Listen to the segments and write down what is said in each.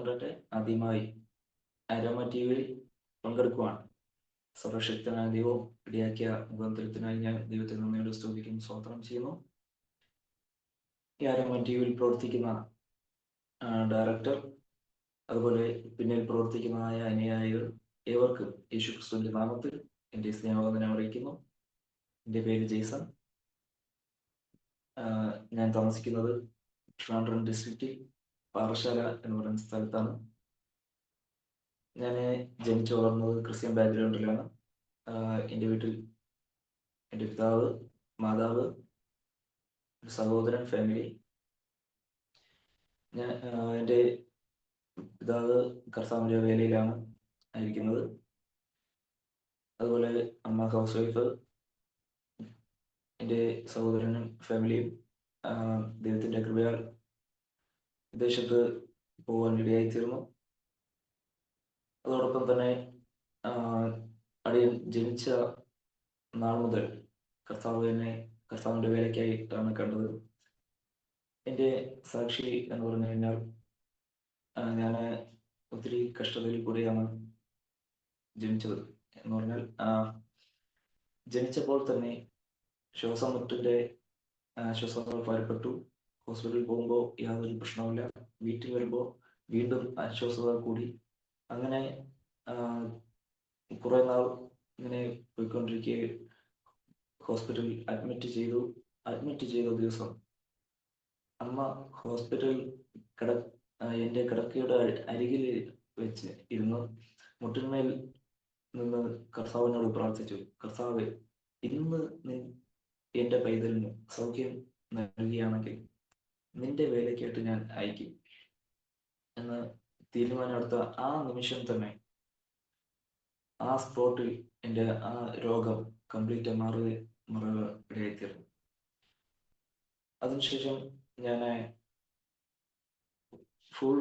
പറഞ്ഞിട്ട് ആദ്യമായി Aroma T വിയിൽ പങ്കെടുക്കുവാണ്. സർവശക്തനായ ദൈവം ഇടയാക്കിയ മുഖാന്തരത്തിനായി ഞാൻ ദൈവത്തെ നന്ദിയോട് സ്തുതിക്കുന്നു, സ്തോത്രം ചെയ്യുന്നു. ഈ ആരോമ ടി വിയിൽ പ്രവർത്തിക്കുന്ന ഡയറക്ടർ, അതുപോലെ പിന്നിൽ പ്രവർത്തിക്കുന്നതായ അനുയായികൾ ഏവർക്കും യേശുക്രിസ്തുവിന്റെ നാമത്തിൽ എൻ്റെ സ്നേഹവന്ദനം അറിയിക്കുന്നു. എൻ്റെ പേര് ജെയ്സൺ. ഞാൻ താമസിക്കുന്നത് ട്രിവാൻഡ്രം ഡിസ്ട്രിക്റ്റിൽ പാറശാല എന്ന് പറയുന്ന സ്ഥലത്താണ്. ഞാൻ ജനിച്ചു വളർന്നത് ക്രിസ്ത്യൻ ബാക്ക്ഗ്രൗണ്ടിലാണ്. എൻ്റെ വീട്ടിൽ എൻ്റെ പിതാവ്, മാതാവ്, സഹോദരൻ, ഫാമിലി. എൻ്റെ പിതാവ് കർത്താവിൻ്റെ വേലയിലാണ് ആയിരിക്കുന്നത്. അതുപോലെ അമ്മ ഹൗസ് വൈഫ്. എൻ്റെ സഹോദരനും ഫാമിലിയും ദൈവത്തിൻ്റെ കൃപയാൽ വിദേശത്ത് പോകാൻ ഇടയായിത്തീർന്നു. അതോടൊപ്പം തന്നെ അടിയൻ ജനിച്ച നാൾ മുതൽ കർത്താവിൻ്റെ വേലയ്ക്കായിട്ടാണ് കണ്ടത്. എൻ്റെ സാക്ഷി എന്ന് പറഞ്ഞു കഴിഞ്ഞാൽ, ഞാൻ ഒത്തിരി കഷ്ടതയിൽ കൂടിയാണ് ജനിച്ചത്. എന്ന് പറഞ്ഞാൽ ജനിച്ചപ്പോൾ തന്നെ ശ്വാസമുട്ടിൻ്റെ ശ്വാസങ്ങൾ ഭാരപ്പെട്ടു. ഹോസ്പിറ്റലിൽ പോകുമ്പോൾ യാതൊരു പ്രശ്നവുമില്ല. വീട്ടിൽ വരുമ്പോൾ വീണ്ടും അസ്വസ്ഥത കൂടി. അങ്ങനെ കുറെ നാൾ ഇങ്ങനെ പോയിക്കൊണ്ടിരിക്കെ ഹോസ്പിറ്റലിൽ അഡ്മിറ്റ് ചെയ്ത ദിവസം അമ്മ ഹോസ്പിറ്റലിൽ എൻ്റെ കിടക്കയുടെ അരികിൽ വെച്ച് ഇരുന്ന് മുട്ടിന്മേൽ നിന്ന് കർത്താവിനോട് പ്രാർത്ഥിച്ചു, കർത്താവേ, ഇന്ന് എൻ്റെ പൈതലിന് സൗഖ്യം നൽകുകയാണെങ്കിൽ നിന്റെ വേലയ്ക്കായിട്ട് ഞാൻ അയക്കും എന്ന് തീരുമാനമെടുത്ത ആ നിമിഷം തന്നെ ആ സ്പോട്ടിൽ എൻ്റെ ആ രോഗം കംപ്ലീറ്റ് മാറുക ഇടയായിത്തീർന്നു. അതിനുശേഷം ഞാൻ ഫുൾ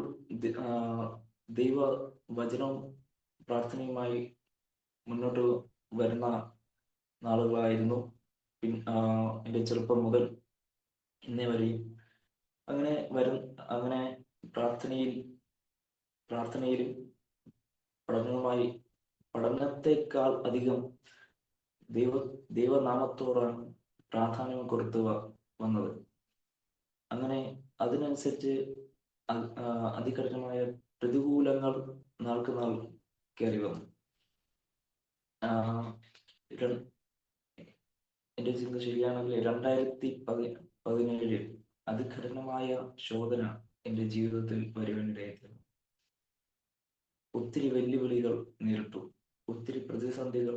ദൈവ വചനവും പ്രാർത്ഥനയുമായി മുന്നോട്ട് വരുന്ന നാളുകളായിരുന്നു. എൻ്റെ ചെറുപ്പം മുതൽ ഇന്നേ വരെയും അങ്ങനെ പ്രാർത്ഥനയിലും പഠനത്തെക്കാൾ അധികം ദൈവനാമത്തോടാണ് പ്രാധാന്യം കൊടുത്തു വന്നത്. അങ്ങനെ അതിനനുസരിച്ച് അതികഠിനമായ പ്രതികൂലങ്ങൾ നാൾക്ക് നാൾ കയറി വന്നു. എൻ്റെ ചിന്ത ശരിയാണെങ്കിൽ 2017 അതികഠിനമായ ശോധന എൻ്റെ ജീവിതത്തിൽ വരുവാനിടയായിരുന്നു. ഒത്തിരി വെല്ലുവിളികൾ നേരിട്ടു, ഒത്തിരി പ്രതിസന്ധികൾ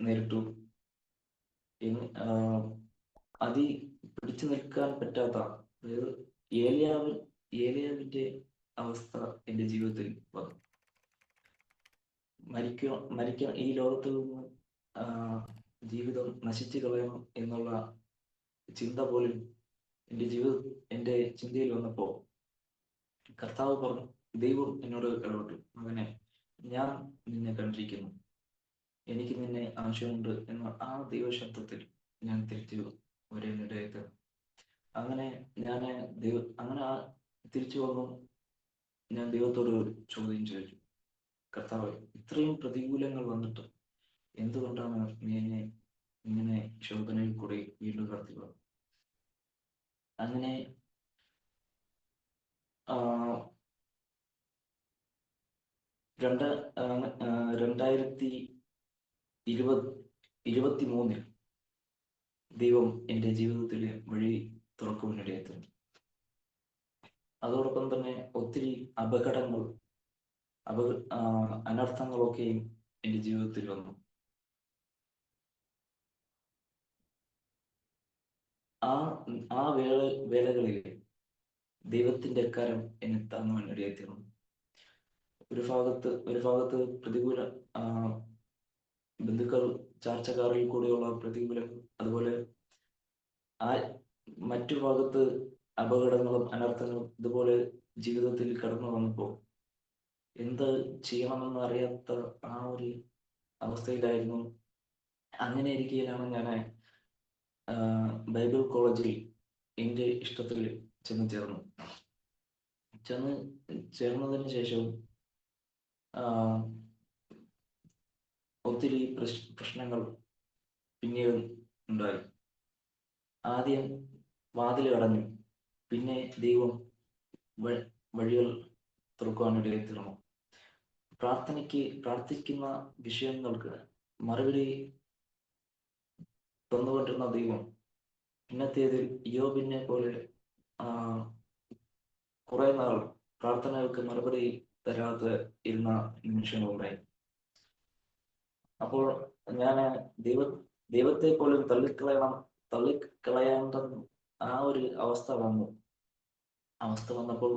നേരിട്ടു. പിടിച്ചു നിൽക്കാൻ പറ്റാത്ത, അതായത് ഏലിയാവിന്റെ അവസ്ഥ എൻ്റെ ജീവിതത്തിൽ വന്നു. മരിക്കാൻ ഈ ലോകത്തിൽ നിന്ന് ജീവിതം നശിച്ചു കളയണം എന്നുള്ള ചിന്ത പോലും എൻ്റെ ചിന്തയിൽ വന്നപ്പോൾ കർത്താവ് പറഞ്ഞു, ദൈവം എന്നോട് ഇടപെട്ടു, മകനെ, ഞാൻ നിന്നെ കണ്ടിരിക്കുന്നു, എനിക്ക് നിന്നെ ആവശ്യമുണ്ട് എന്ന ആ ദൈവശബ്ദത്തിൽ ഞാൻ തിരിച്ചു വരാനിടയായത്. അങ്ങനെ തിരിച്ചു വന്നു ഞാൻ ദൈവത്തോട് ചോദ്യം ചോദിച്ചു, കർത്താവ്, ഇത്രയും പ്രതികൂലങ്ങൾ വന്നിട്ട് എന്തുകൊണ്ടാണ് നീ എന്നെ ഇങ്ങനെ ശോധനയിൽ കൂടി വീണ്ടും കടത്തിയത്? അങ്ങനെ 2023 ദൈവം എൻ്റെ ജീവിതത്തിലെ വഴി തുറക്കുവാനിടയായിട്ടുണ്ട്. അതോടൊപ്പം തന്നെ ഒത്തിരി അനർത്ഥങ്ങളൊക്കെയും എൻ്റെ ജീവിതത്തിൽ വന്നു. ആ വേളകളിൽ ദൈവത്തിന്റെ കരം എന്നെ താങ്ങുവാനിടയായിത്തീർന്നു. ഒരു ഭാഗത്ത് പ്രതികൂല ബന്ധുക്കൾ, ചാർച്ചക്കാരിൽ കൂടെയുള്ള പ്രതികൂലം, അതുപോലെ മറ്റു ഭാഗത്ത് അപകടങ്ങളും അനർത്ഥങ്ങളും ഇതുപോലെ ജീവിതത്തിൽ കടന്നു വന്നപ്പോൾ എന്ത് ചെയ്യണമെന്ന് അറിയാത്ത ആ ഒരു അവസ്ഥയിലായിരുന്നു. അങ്ങനെ ഇരിക്കുകയാണ് ഞാൻ ബൈബിൾ കോളേജിൽ എൻ്റെ ഇഷ്ടത്തിൽ ചെന്ന് ചേർന്നു. ചെന്ന് ചേർന്നതിന് ശേഷവും ഒത്തിരി പ്രശ്നങ്ങൾ പിന്നീട് ഉണ്ടായി. ആദ്യം വാതിൽ അടഞ്ഞു, പിന്നെ ദൈവം വഴികൾ തുറക്കുവാനിടയിൽ തീർന്നു. പ്രാർത്ഥിക്കുന്ന വിഷയങ്ങൾക്ക് മറുപടി തന്നുകൊണ്ടിരുന്ന ദൈവം പിന്നത്തേതിൽ യോബിനെ പോലെ കുറെ നാൾ പ്രാർത്ഥനകൾക്ക് മറുപടി തരാതെ ഇരുന്ന നിമിഷങ്ങളുണ്ടായി. അപ്പോൾ ഞാൻ ദൈവത്തെ പോലും തള്ളിക്കളയേണ്ട ആ ഒരു അവസ്ഥ വന്നപ്പോൾ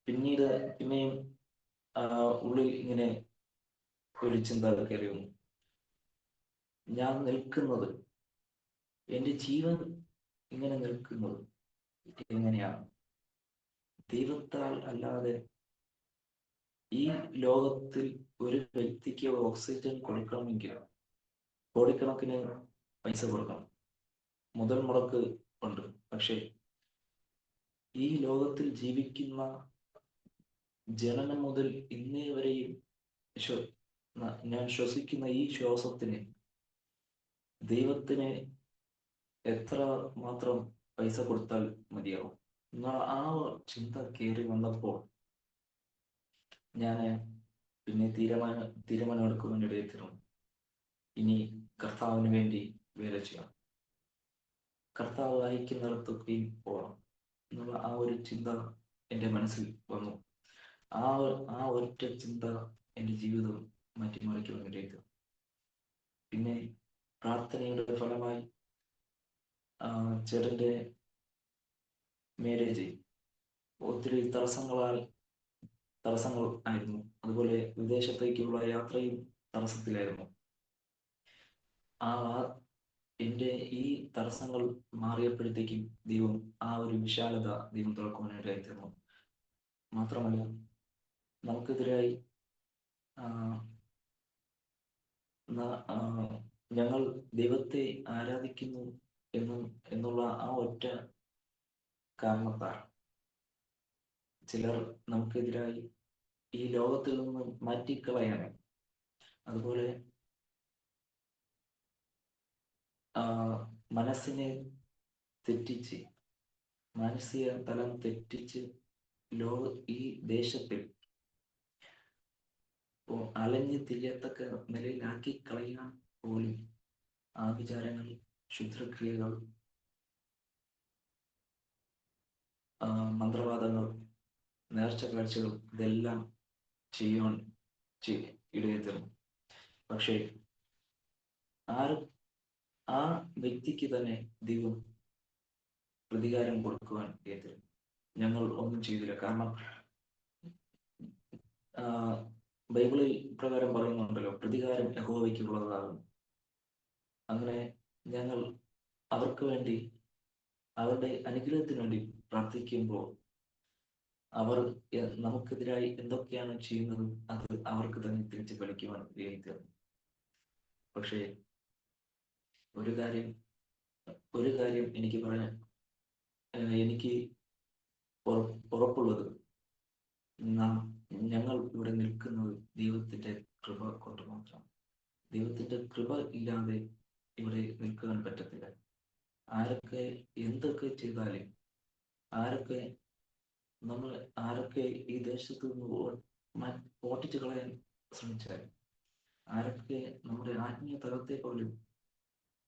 പിന്നെയും ഉള്ളിൽ ഇങ്ങനെ ഒരു ചിന്ത കയറി വന്നു. ഞാൻ നിൽക്കുന്നത്, എൻ്റെ ജീവൻ ഇങ്ങനെ നിൽക്കുന്നത് എങ്ങനെയാണ്? ദൈവത്താൽ അല്ലാതെ ഈ ലോകത്തിൽ ഒരു വ്യക്തിക്ക് ഓക്സിജൻ കൊടുക്കണമെങ്കിൽ കോടിക്കണക്കിന് പൈസ കൊടുക്കണം, മുതൽ മുടക്ക് ഉണ്ട്. പക്ഷേ ഈ ലോകത്തിൽ ജീവിക്കുന്ന ജനനം മുതൽ ഇന്നേ വരെയും ഞാൻ ശ്വസിക്കുന്ന ഈ ശ്വാസത്തിന് ദൈവത്തിന് എത്ര മാത്രം പൈസ കൊടുത്താൽ മതിയാവും എന്നുള്ള ആ ചിന്ത കയറി വന്നപ്പോൾ ഞാൻ പിന്നെ തീരുമാനമെടുക്കുന്നതിനിടയിൽ തീർന്നു. ഇനി കർത്താവിന് വേണ്ടി വേല ചെയ്യാം, കർത്താവ് അയക്കുന്നിടത്തൊക്കെയും പോകണം എന്നുള്ള ആ ഒരു ചിന്ത എൻ്റെ മനസ്സിൽ വന്നു. ആ ഒറ്റ ചിന്ത എൻ്റെ ജീവിതം മാറ്റിമറിക്കുവാനിടയിൽ. പിന്നെ പ്രാർത്ഥനയുടെ ഫലമായി ചേട്ടൻ്റെ മാരേജ് ഒത്തിരി തടസ്സങ്ങൾ ആയിരുന്നു. അതുപോലെ വിദേശത്തേക്കുള്ള യാത്രയും തടസ്സത്തിലായിരുന്നു. എൻ്റെ ഈ തടസ്സങ്ങൾ മാറിയപ്പോഴത്തേക്കും ദൈവം ആ ഒരു വിശാലത ദൈവം തുറക്കുവാനായിട്ടായി തീർന്നു. മാത്രമല്ല, നമുക്കെതിരായി ഞങ്ങൾ ദൈവത്തെ ആരാധിക്കുന്നു എന്നുള്ള ആ ഒറ്റ കാരണത്താൽ ചിലർ നമുക്കെതിരായി ഈ ലോകത്തിൽ നിന്ന് മാറ്റിക്കളയാൻ, അതുപോലെ മനസ്സിനെ തെറ്റിച്ച്, മാനസിക തലം തെറ്റിച്ച് ഈ ദേശത്തിൽ അലഞ്ഞു തിരിയത്തക്ക നിലയിലാക്കി കളയാൻ പോലും ആഭിചാരങ്ങൾ, ക്ഷുദ്രക്രിയകൾ, മന്ത്രവാദങ്ങൾ, നേർച്ച കാഴ്ചകൾ ഇതെല്ലാം ചെയ്യാൻ ഇടയെത്തുന്നു. പക്ഷേ ആ വ്യക്തിക്ക് തന്നെ ദൈവം പ്രതികാരം കൊടുക്കുവാൻ എത്തുന്നു. ഞങ്ങൾ ഒന്നും ചെയ്തില്ല. കാരണം ബൈബിളിൽ പ്രകാരം പറയുന്നുണ്ടല്ലോ, പ്രതികാരം യഹോവയ്ക്കുള്ളതാകുന്നു. അങ്ങനെ ഞങ്ങൾ അവർക്ക് വേണ്ടി, അവരുടെ അനുഗ്രഹത്തിന് വേണ്ടി പ്രാർത്ഥിക്കുമ്പോൾ അവർ നമുക്കെതിരായി എന്തൊക്കെയാണ് ചെയ്യുന്നത് അത് അവർക്ക് തന്നെ തിരിച്ച് കളിക്കുവാൻ തീർന്നു. പക്ഷേ ഒരു കാര്യം എനിക്ക് ഉറപ്പുള്ളത്, ഞങ്ങൾ ഇവിടെ നിൽക്കുന്നത് ദൈവത്തിന്റെ കൃപ കൊണ്ട് മാത്രം. ദൈവത്തിന്റെ കൃപ ഇല്ലാതെ ഇവിടെ നിൽക്കാൻ പറ്റത്തില്ല. ആരൊക്കെ എന്തൊക്കെ ചെയ്താലും, ആരൊക്കെ ഈ ദേശത്ത് നിന്ന് ഓട്ടിച്ചു കളയാൻ ശ്രമിച്ചാലും, ആരൊക്കെ നമ്മുടെ ആത്മീയ തലത്തെ പോലും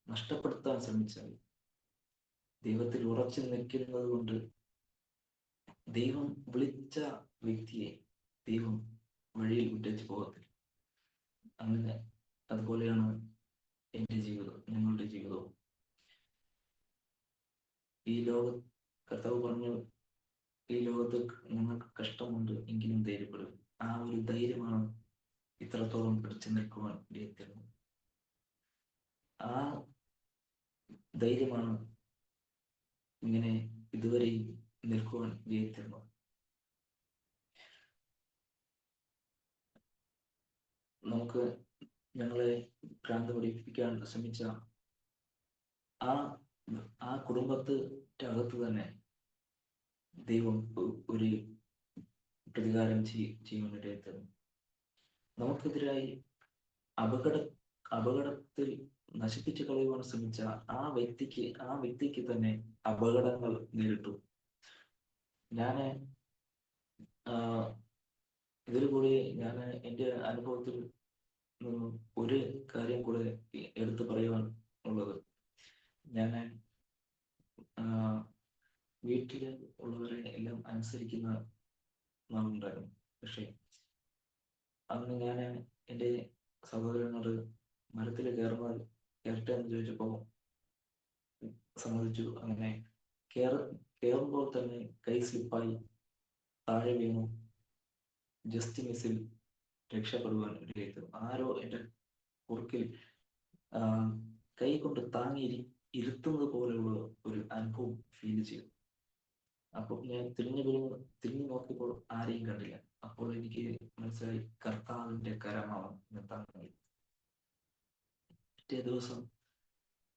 നഷ്ടപ്പെടുത്താൻ ശ്രമിച്ചാലും, ദൈവത്തിൽ ഉറച്ചു നിൽക്കുന്നത് കൊണ്ട് ദൈവം വിളിച്ച വ്യക്തിയെ ദൈവം വഴിയിൽ വിട്ടേച്ച് പോകത്തില്ല. അങ്ങനെ അതുപോലെയാണ് എൻ്റെ ജീവിതം, ഞങ്ങളുടെ ജീവിതവും. കർത്താവ് പറഞ്ഞു, ഈ ലോകത്ത് ഞങ്ങൾക്ക് കഷ്ടമുണ്ട്, എങ്കിലും ധൈര്യപ്പെടും. ആ ഒരു ധൈര്യമാണ് ഇത്രത്തോളം പിടിച്ചു നിൽക്കുവാൻ ഇടയാക്കുന്നത്. ആ ധൈര്യമാണ് ഇങ്ങനെ ഇതുവരെയും നിൽക്കുവാൻ ഇടയാക്കുന്നത്. ഞങ്ങളെ ഭ്രാന്ത് പഠിപ്പിക്കാൻ ശ്രമിച്ച ആ കുടുംബത്തിന്റെ അകത്ത് തന്നെ ദൈവം ഒരു പ്രതികാരം ചെയ്യുവാനിടയായി. നമുക്കെതിരായി അപകട അപകടത്തിൽ നശിപ്പിച്ചു കളയുവാൻ ശ്രമിച്ച ആ വ്യക്തിക്ക് തന്നെ അപകടങ്ങൾ നേരിട്ടു. ഞാന് ഇതിൽ കൂടി ഞാൻ എൻ്റെ അനുഭവത്തിൽ നിന്നും ഒരു കാര്യം കൂടെ എടുത്തു പറയുവാൻ ഉള്ളത്, ഞാൻ വീട്ടിൽ ഉള്ളവരെ എല്ലാം അനുസരിക്കുന്ന നാളുണ്ടായിരുന്നു. പക്ഷെ അന്ന് ഞാൻ എൻ്റെ സഹോദരനോട് മരത്തിൽ കയറട്ടെ എന്ന് ചോദിച്ചപ്പോൾ സമ്മതിച്ചു. അങ്ങനെ കയറുമ്പോൾ തന്നെ കൈ സ്ലിപ്പായി താഴെ വീണു. ജസ്റ്റ് മിസ്സിൽ രക്ഷപ്പെടുവാൻ ഇടയായി. ആരോ എൻ്റെ കുറുക്കിൽ കൈ കൊണ്ട് താങ്ങി ഇരുത്തുന്നത് പോലെയുള്ള ഒരു അനുഭവം ഫീൽ ചെയ്തു. അപ്പോൾ ഞാൻ തിരിഞ്ഞു നോക്കിയപ്പോൾ ആരെയും കണ്ടില്ല. അപ്പോൾ എനിക്ക് മനസ്സിലായി, കർത്താവിന്റെ കരമാണ് ഞാൻ താങ്ങി. പിറ്റേ ദിവസം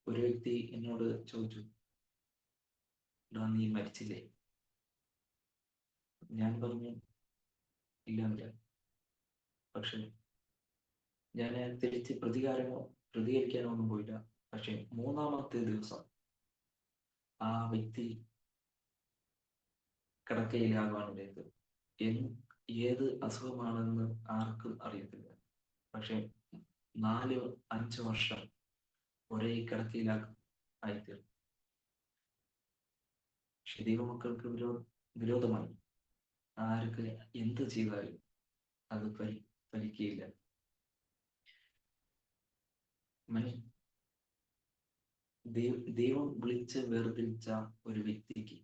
ഒരു വ്യക്തി എന്നോട് ചോദിച്ചു, നീ മരിച്ചില്ലേ? ഞാൻ പറഞ്ഞു, ഇല്ല. പക്ഷെ ഞാൻ തിരിച്ച് പ്രതികരിക്കാനോ ഒന്നും പോയില്ല. പക്ഷെ മൂന്നാമത്തെ ദിവസം ആ വ്യക്തി കിടക്കയിലാകാനുള്ളത്. ഏത് അസുഖമാണെന്ന് ആർക്കും അറിയത്തില്ല. പക്ഷെ 4-5 വർഷം ഒരേ കിടക്കയിലായിത്തീർന്നു. പക്ഷെ ദൈവമക്കൾക്ക് വിരോധമായി ആർക്ക് എന്ത് ചെയ്താലും അത് ഫലിക്കുകയില്ല. ദൈവം വിളിച്ച് വേർതിരിച്ച ഒരു വ്യക്തിക്ക്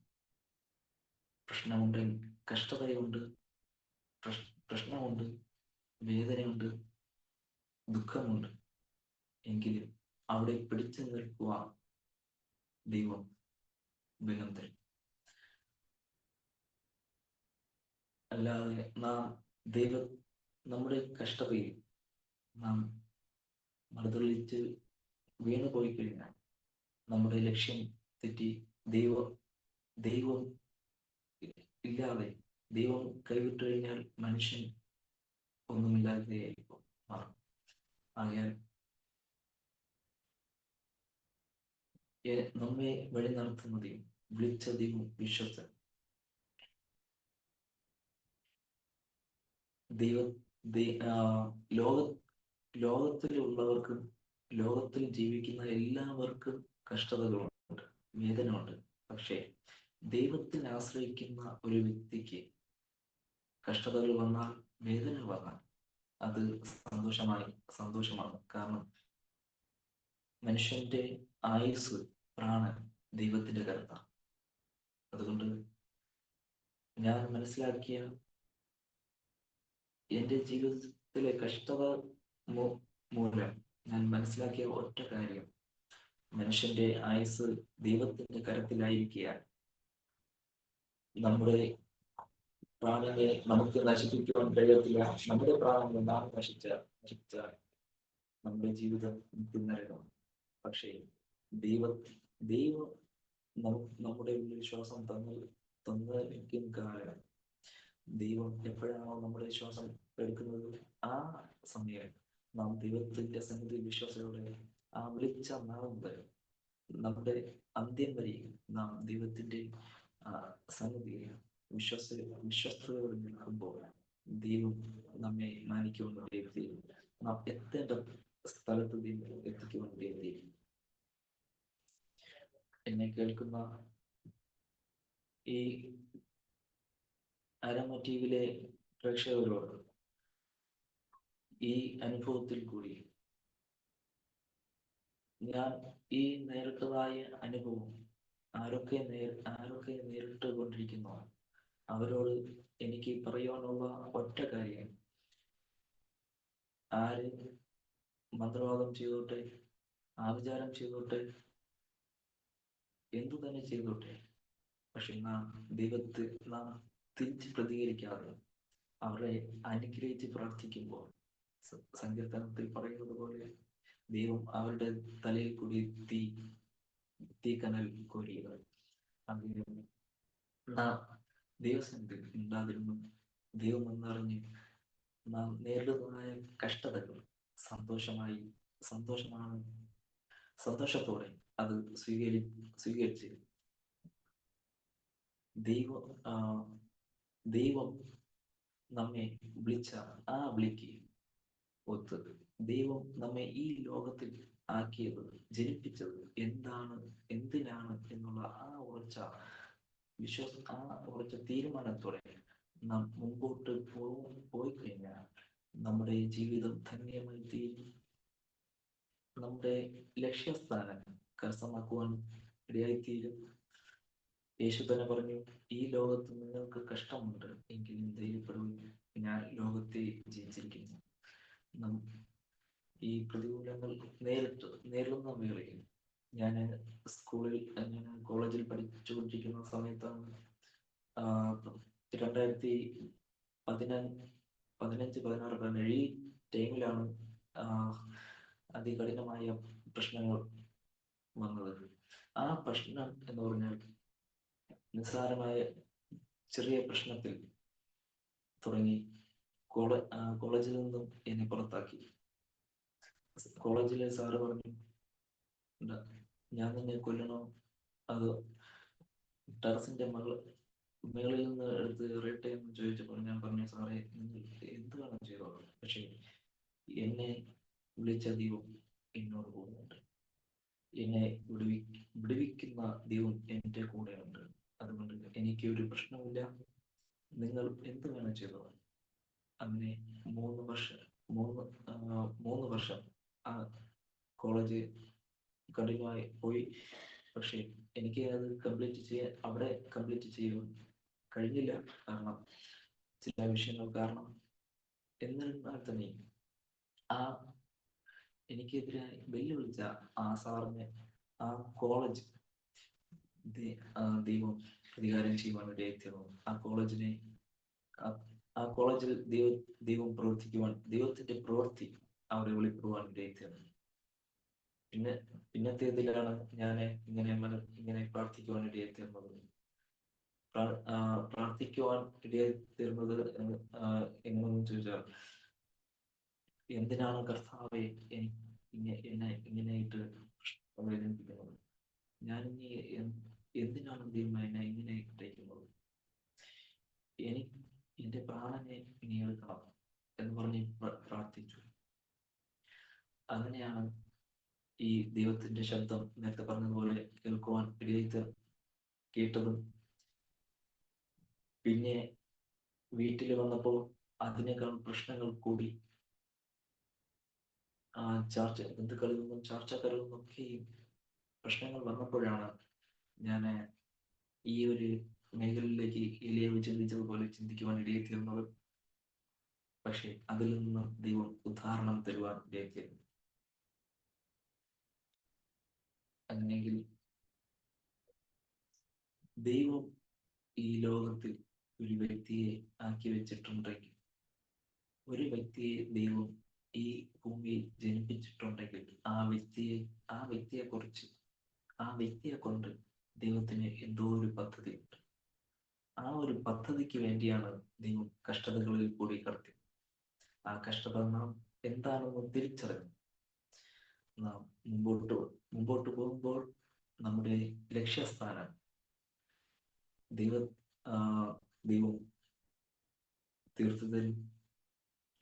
പ്രശ്നമുണ്ട്, കഷ്ടതയുണ്ട്, പ്രശ്നമുണ്ട്, വേദനയുണ്ട്, ദുഃഖമുണ്ട്. എങ്കിലും അവിടെ പിടിച്ചു നിൽക്കുവാൻ ദൈവം ബലം തരും. അല്ലാതെ നമ്മുടെ കഷ്ടതയിൽ നാം മറുതളിച്ച് വീണു പോയി കഴിഞ്ഞാൽ, നമ്മുടെ ലക്ഷ്യം തെറ്റി ദൈവം ഇല്ലാതെ ദൈവം കൈവിട്ടു കഴിഞ്ഞാൽ മനുഷ്യൻ ഒന്നുമില്ലാതെയായിരിക്കും മാറും. ആകയാൽ നമ്മെ വഴി നടത്തുന്നതെയും വിളിച്ചതെയും വിശ്വസൻ ലോകത്തിലുള്ളവർക്കും ലോകത്തിൽ ജീവിക്കുന്ന എല്ലാവർക്കും കഷ്ടതകളുണ്ട്, വേദനയുണ്ട്. പക്ഷേ ദൈവത്തിൽ ആശ്രയിക്കുന്ന ഒരു വ്യക്തിക്ക് കഷ്ടതകൾ വന്നാൽ, വേദന വന്നാൽ അത് സന്തോഷമാണ്. കാരണം മനുഷ്യന്റെ ആയുസ്, പ്രാണൻ ദൈവത്തിന്റെ കരുത്താണ്. അതുകൊണ്ട് ഞാൻ മനസ്സിലാക്കിയ എൻ്റെ ജീവിതത്തിലെ കഷ്ടത മൂലം ഞാൻ മനസ്സിലാക്കിയ ഒറ്റ കാര്യം, മനുഷ്യന്റെ ആയുസ് ദൈവത്തിന്റെ കരത്തിലായിരിക്കാൻ നമ്മുടെ പ്രാണനെ നമുക്ക് നശിപ്പിക്കുവാൻ കഴിയത്തില്ല. നമ്മുടെ പ്രാണനെ നാം നശിപ്പിച്ചാൽ നമ്മുടെ ജീവിതം നരകമാണ്. പക്ഷേ ദൈവം നമ്മുടെ ഉള്ളിൽ ശ്വാസം തന്നിരിക്കും കാലം ദൈവം എപ്പോഴാണോ നമ്മുടെ ശ്വാസം എടുക്കുന്നത്, ആ സമയം നാം ദൈവത്തിന്റെ സന്നിധി വിശ്വാസത്തോടെ ആ വിളിച്ച നാളം വരെ, നമ്മുടെ അന്ത്യം വരെ നാം ദൈവത്തിന്റെ സന്നിധിയിൽ വിശ്വസ്തയോടെ നിൽക്കുമ്പോൾ ദൈവം നമ്മെ മാനിക്കുവാൻ വേണ്ടി നാം എത്തേണ്ട സ്ഥലത്ത് എത്തിക്കുവാൻ വേണ്ടി. എന്നെ കേൾക്കുന്ന ഈ അരമ ടിവിയിലെ പ്രേക്ഷകരോട് ഈ അനുഭവത്തിൽ കൂടി ഞാൻ ഈ നേരിട്ടതായ അനുഭവം ആരൊക്കെ നേരിട്ട് കൊണ്ടിരിക്കുന്നു അവരോട് എനിക്ക് പറയുവാനുള്ള ഒറ്റ കാര്യം, ആര് മന്ത്രവാദം ചെയ്തോട്ടെ, ആഭിചാരം ചെയ്തോട്ടെ, എന്തു തന്നെ ചെയ്തോട്ടെ, പക്ഷെ നാം തിരിച്ച് പ്രതികരിക്കാതെ അവരെ അനുഗ്രഹിച്ച് പ്രാർത്ഥിക്കുമ്പോൾ, സങ്കീർത്തനത്തിൽ പറയുന്നത് പോലെ ദൈവം അവരുടെ തലയിൽ കൂടി തീക്കനൽ കോരിയത്. അങ്ങനെ നാം ദൈവസന്നിധി ഉണ്ടാതിരുന്നു ദൈവം എന്നറിഞ്ഞ് നാം നേരിടുന്നതായ കഷ്ടതകൾ സന്തോഷത്തോടെ അത് സ്വീകരിച്ച് ദൈവം നമ്മെ വിളിച്ച ആ വിളിക്ക് ഒത്ത് ദൈവം നമ്മെ ഈ ലോകത്തിൽ ആക്കിയത്, ജനിപ്പിച്ചത് എന്തിനാണ് എന്നുള്ള ആ ഉറച്ച തീരുമാനത്തോടെ നാം മുമ്പോട്ട് പോയി കഴിഞ്ഞാൽ നമ്മുടെ ജീവിതം ധന്യമായി തീരും. നമ്മുടെ ലക്ഷ്യസ്ഥാനം കരസ്ഥമാക്കുവാൻ ഇടയായിത്തീരും. യേശു തന്നെ പറഞ്ഞു, ഈ ലോകത്ത് നിങ്ങൾക്ക് കഷ്ടമുണ്ട്, എങ്കിലും ധൈര്യപ്പെടുവിൻ, ഞാൻ ലോകത്തെ ജയിച്ചിരിക്കുന്നു. ഈ പ്രതികൂലങ്ങൾ നേരിടുന്ന വേളയിൽ ഞാൻ കോളേജിൽ പഠിച്ചുകൊണ്ടിരിക്കുന്ന സമയത്താണ് 2015-16 ഈ ടൈമിലാണ് അതികഠിനമായ പ്രശ്നങ്ങൾ വന്നത്. ആ പ്രശ്നം എന്ന് പറഞ്ഞാൽ നിസ്സാരമായ ചെറിയ പ്രശ്നത്തിൽ തുടങ്ങി കോളേജിൽ നിന്നും എന്നെ പുറത്താക്കി. കോളേജിലെ സാറ് പറഞ്ഞു, ഞാൻ നിന്നെ കൊല്ലണോ അത് ടെറസിന്റെ മേളിൽ നിന്ന് എടുത്ത് എറിയട്ടെ എന്ന് ചോദിച്ചപ്പോൾ ഞാൻ പറഞ്ഞു, സാറേ നിങ്ങൾ എന്ത് വേണം ചെയ്തോ, പക്ഷെ എന്നെ വിളിച്ച ദൈവം എന്നോട് പോകുന്നുണ്ട്, എന്നെ വിടുവിക്കുന്ന ദൈവം എൻ്റെ കൂടെയുണ്ട്, അതുകൊണ്ട് എനിക്ക് ഒരു പ്രശ്നമില്ല, നിങ്ങൾ എന്ത് വേണം ചെയ്തോ. അങ്ങനെ 3 വർഷം ആ കോളേജ് കണ്ടിന്യൂ ആയി പോയി. പക്ഷെ എനിക്ക് അത് അവിടെ കംപ്ലീറ്റ് ചെയ്യാൻ കഴിഞ്ഞില്ല, കാരണം ചില വിഷയങ്ങൾ കാരണം. എന്നിരുന്നാൽ തന്നെ എനിക്കെതിരായി വെല്ലുവിളിച്ച ആ സാറിനെ ആ കോളേജ് ദൈവം പ്രതികാരം ചെയ്യുവാൻ ഇടയായിത്തീർന്നു. ആ കോളേജിൽ ദൈവം പ്രവർത്തിക്കുവാൻ, ദൈവത്തിന്റെ പ്രവൃത്തി അവരെ വെളിപ്പെടുവാൻ ഇടയായിത്തീർന്നു. പിന്നത്തേതിലാണ് ഞാൻ ഇങ്ങനെ പ്രാർത്ഥിക്കുവാൻ ഇടയായിത്തീർന്നത്. പ്രാർത്ഥിക്കുവാൻ ഇടയായിത്തീർന്നത് എങ്ങനെയെന്ന് ചോദിച്ചാൽ, എന്തിനാണ് കർത്താവെ എന്നെ ഇങ്ങനെയായിട്ട് വേദനിപ്പിക്കുന്നത്, ഞാൻ എന്തിനാണ് ദൈവം എന്നെ ഇങ്ങനെ ഇട്ടേക്കുന്നത്, എന്റെ പ്രാണനെ ഇനി എടുക്കണം എന്ന് പറഞ്ഞ് പ്രാർത്ഥിച്ചു. അങ്ങനെയാണ് ഈ ദൈവത്തിന്റെ ശബ്ദം നേരത്തെ പറഞ്ഞതുപോലെ കേൾക്കുവാൻ കേട്ടതും. പിന്നെ വീട്ടിൽ വന്നപ്പോൾ അതിനേക്കാൾ പ്രശ്നങ്ങൾ കൂടി. ബന്ധുക്കളിൽ നിന്നും ചർച്ചകളിൽ നിന്നൊക്കെയും പ്രശ്നങ്ങൾ വന്നപ്പോഴാണ് ഞാൻ ഈ ഒരു മേഖലയിലേക്ക് എലിയാവ് ചിന്തിച്ചതുപോലെ ചിന്തിക്കുവാൻ ഇടയായിത്തീർന്നത്. പക്ഷെ അതിൽ നിന്ന് ദൈവം ഉദാഹരണം തരുവാൻ ഇടയായിത്തീർന്നു. അങ്ങനെയെങ്കിൽ ദൈവം ഈ ലോകത്തിൽ ഒരു വ്യക്തിയെ ആക്കി വെച്ചിട്ടുണ്ടെങ്കിൽ, ഒരു വ്യക്തിയെ ദൈവം ഈ ഭൂമിയിൽ ജനിപ്പിച്ചിട്ടുണ്ടെങ്കിൽ, ആ വ്യക്തിയെ കൊണ്ട് ദൈവത്തിന് എന്തോ ഒരു പദ്ധതിയുണ്ട്. ആ ഒരു പദ്ധതിക്ക് വേണ്ടിയാണ് ദൈവം കഷ്ടതകളിൽ കൂടി കടത്തി. ആ കഷ്ടത നാം എന്താണെന്ന് തിരിച്ചറിഞ്ഞു നാം മുമ്പോട്ട് പോകുമ്പോൾ നമ്മുടെ ലക്ഷ്യസ്ഥാനം ദൈവം തീർത്തു തരും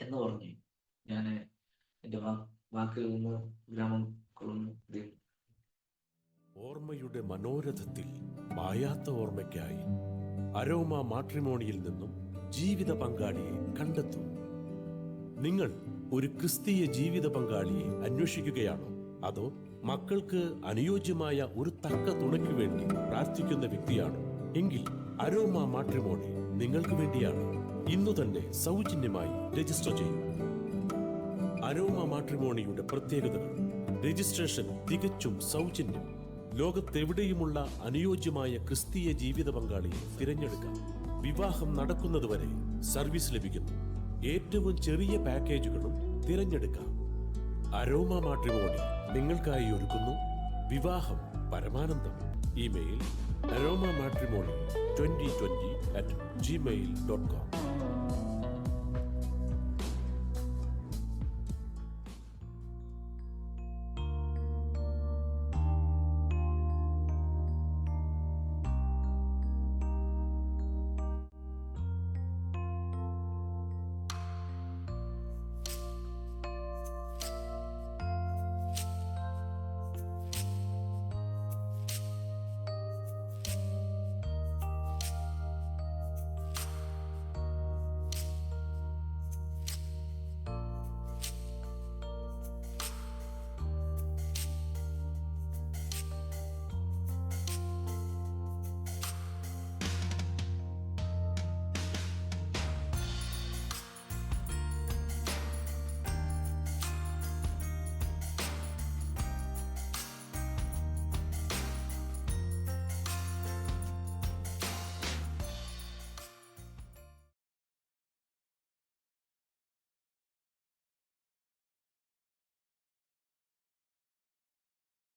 എന്ന് പറഞ്ഞു ഞാൻ എൻ്റെ വാക്കിൽ നിന്ന് വിരാമം കൊള്ളുന്നു. ഓർമ്മയുടെ മനോരഥത്തിൽ മായാത്ത ഓർമ്മയ്ക്കായി അരോമ മാട്രിമോണിയിൽ നിന്നും ജീവിത പങ്കാളിയെ കണ്ടെത്തൂ. നിങ്ങൾ ഒരു ക്രിസ്തീയ ജീവിത പങ്കാളിയെ അന്വേഷിക്കുകയാണോ? അതോ മക്കൾക്ക് അനുയോജ്യമായ ഒരു തക്ക തുണയ്ക്ക് വേണ്ടി പ്രാർത്ഥിക്കുന്ന വ്യക്തിയാണോ? എങ്കിൽ അരോമ മാട്രിമോണി നിങ്ങൾക്ക് വേണ്ടിയാണ്. ഇന്നു തന്നെ സൗജന്യമായി രജിസ്റ്റർ ചെയ്യൂ. അരോമ മാട്രിമോണിയുടെ പ്രത്യേകതകൾ: രജിസ്ട്രേഷൻ തികച്ചും സൗജന്യം. ലോകത്തെവിടെയുമുള്ള അനുയോജ്യമായ ക്രിസ്തീയ ജീവിത പങ്കാളിയെ തിരഞ്ഞെടുക്കാം. വിവാഹം നടക്കുന്നതുവരെ സർവീസ് ലഭിക്കുന്നു. ഏറ്റവും ചെറിയ പാക്കേജുകളും തിരഞ്ഞെടുക്കാം. അരോമ മാട്രിമോണി നിങ്ങൾക്കായി ഒരുക്കുന്നു വിവാഹം പരമാനന്ദം. Email aroma matrimony2020 @gmail.com.